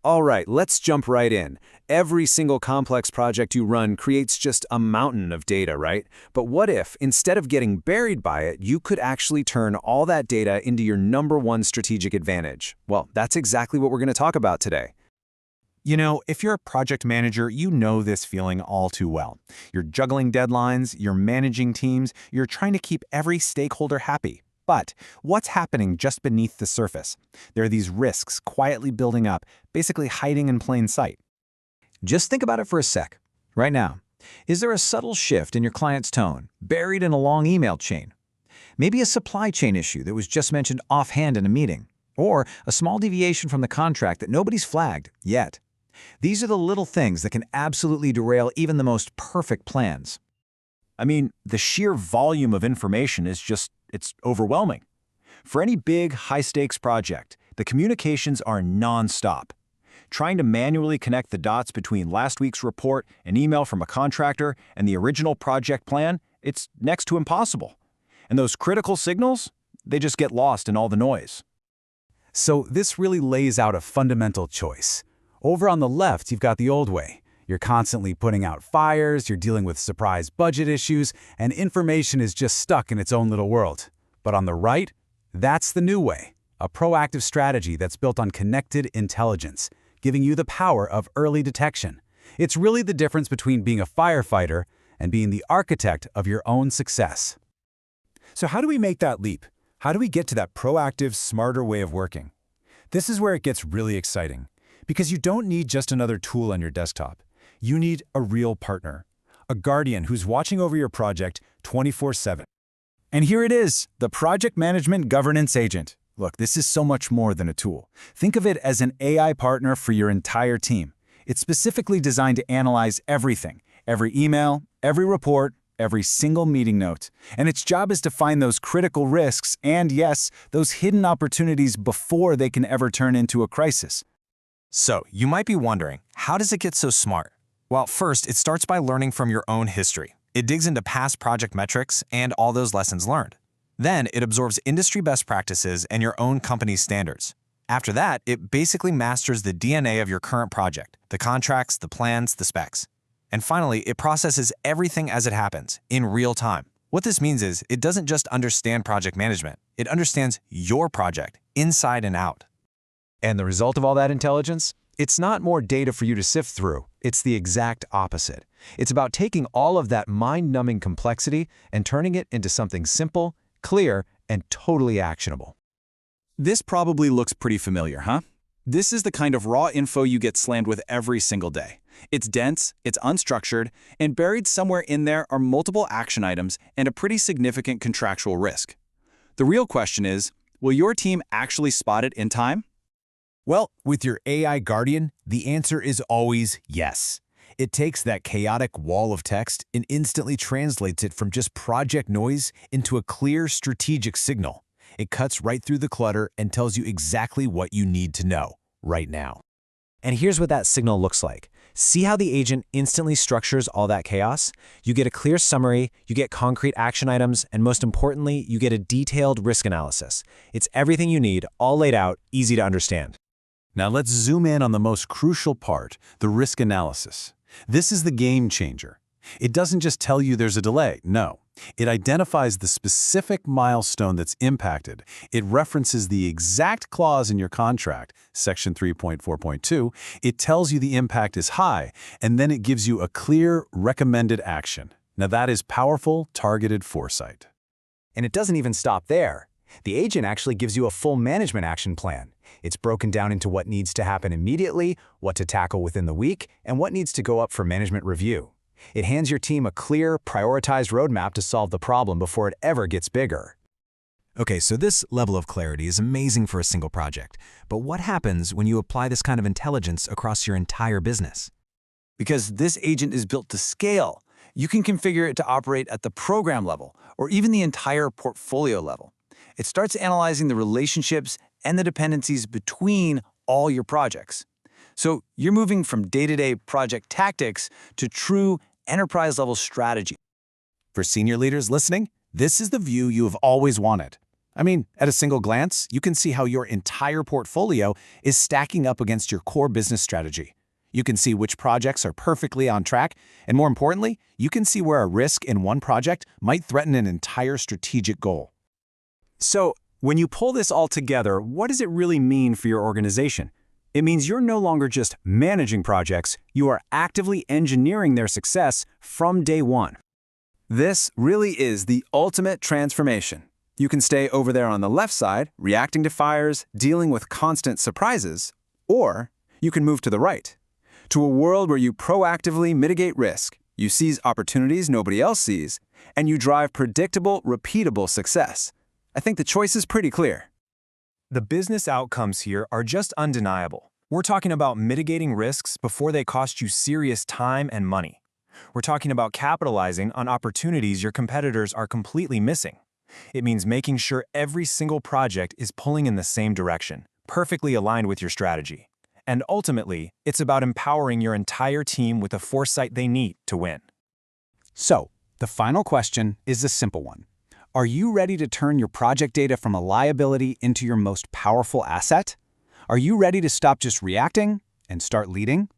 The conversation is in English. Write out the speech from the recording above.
All right, let's jump right in. Every single complex project you run creates just a mountain of data, right? But what if, instead of getting buried by it, you could actually turn all that data into your number one strategic advantage? Well, that's exactly what we're going to talk about today. You know, if you're a project manager, you know this feeling all too well. You're juggling deadlines, you're managing teams, you're trying to keep every stakeholder happy. But what's happening just beneath the surface? There are these risks quietly building up, basically hiding in plain sight. Just think about it for a sec. Right now, is there a subtle shift in your client's tone, buried in a long email chain? Maybe a supply chain issue that was just mentioned offhand in a meeting, or a small deviation from the contract that nobody's flagged yet. These are the little things that can absolutely derail even the most perfect plans. I mean, the sheer volume of information is it's overwhelming. For any big, high-stakes project, the communications are nonstop. Trying to manually connect the dots between last week's report, an email from a contractor, and the original project plan, it's next to impossible. And those critical signals, they just get lost in all the noise. So this really lays out a fundamental choice. Over on the left, you've got the old way. You're constantly putting out fires, you're dealing with surprise budget issues, and information is just stuck in its own little world. But on the right, that's the new way, a proactive strategy that's built on connected intelligence, giving you the power of early detection. It's really the difference between being a firefighter and being the architect of your own success. So how do we make that leap? How do we get to that proactive, smarter way of working? This is where it gets really exciting, because you don't need just another tool on your desktop. You need a real partner, a guardian who's watching over your project 24/7. And here it is, the Project Management Governance Agent. Look, this is so much more than a tool. Think of it as an AI partner for your entire team. It's specifically designed to analyze everything, every email, every report, every single meeting note. And its job is to find those critical risks and, yes, those hidden opportunities before they can ever turn into a crisis. So, you might be wondering, how does it get so smart? Well, first, it starts by learning from your own history. It digs into past project metrics and all those lessons learned. Then, it absorbs industry best practices and your own company's standards. After that, it basically masters the DNA of your current project, the contracts, the plans, the specs. And finally, it processes everything as it happens, in real time. What this means is, it doesn't just understand project management, it understands your project, inside and out. And the result of all that intelligence? It's not more data for you to sift through. It's the exact opposite. It's about taking all of that mind-numbing complexity and turning it into something simple, clear, and totally actionable. This probably looks pretty familiar, huh? This is the kind of raw info you get slammed with every single day. It's dense, it's unstructured, and buried somewhere in there are multiple action items and a pretty significant contractual risk. The real question is, will your team actually spot it in time? Well, with your AI Guardian, the answer is always yes. It takes that chaotic wall of text and instantly translates it from just project noise into a clear strategic signal. It cuts right through the clutter and tells you exactly what you need to know right now. And here's what that signal looks like. See how the agent instantly structures all that chaos? You get a clear summary, you get concrete action items, and most importantly, you get a detailed risk analysis. It's everything you need, all laid out, easy to understand. Now let's zoom in on the most crucial part, the risk analysis. This is the game changer. It doesn't just tell you there's a delay, no. It identifies the specific milestone that's impacted. It references the exact clause in your contract, section 3.4.2. It tells you the impact is high, and then it gives you a clear recommended action. Now that is powerful, targeted foresight. And it doesn't even stop there. The agent actually gives you a full management action plan. It's broken down into what needs to happen immediately, what to tackle within the week, and what needs to go up for management review. It hands your team a clear, prioritized roadmap to solve the problem before it ever gets bigger. Okay, so this level of clarity is amazing for a single project. But what happens when you apply this kind of intelligence across your entire business? Because this agent is built to scale, you can configure it to operate at the program level or even the entire portfolio level. It starts analyzing the relationships and the dependencies between all your projects. So you're moving from day-to-day project tactics to true enterprise-level strategy. For senior leaders listening, this is the view you have always wanted. I mean, at a single glance, you can see how your entire portfolio is stacking up against your core business strategy. You can see which projects are perfectly on track, and more importantly, you can see where a risk in one project might threaten an entire strategic goal. So, when you pull this all together, what does it really mean for your organization? It means you're no longer just managing projects, you are actively engineering their success from day one. This really is the ultimate transformation. You can stay over there on the left side, reacting to fires, dealing with constant surprises, or you can move to the right, to a world where you proactively mitigate risk, you seize opportunities nobody else sees, and you drive predictable, repeatable success. I think the choice is pretty clear. The business outcomes here are just undeniable. We're talking about mitigating risks before they cost you serious time and money. We're talking about capitalizing on opportunities your competitors are completely missing. It means making sure every single project is pulling in the same direction, perfectly aligned with your strategy. And ultimately, it's about empowering your entire team with the foresight they need to win. So, the final question is a simple one. Are you ready to turn your project data from a liability into your most powerful asset? Are you ready to stop just reacting and start leading?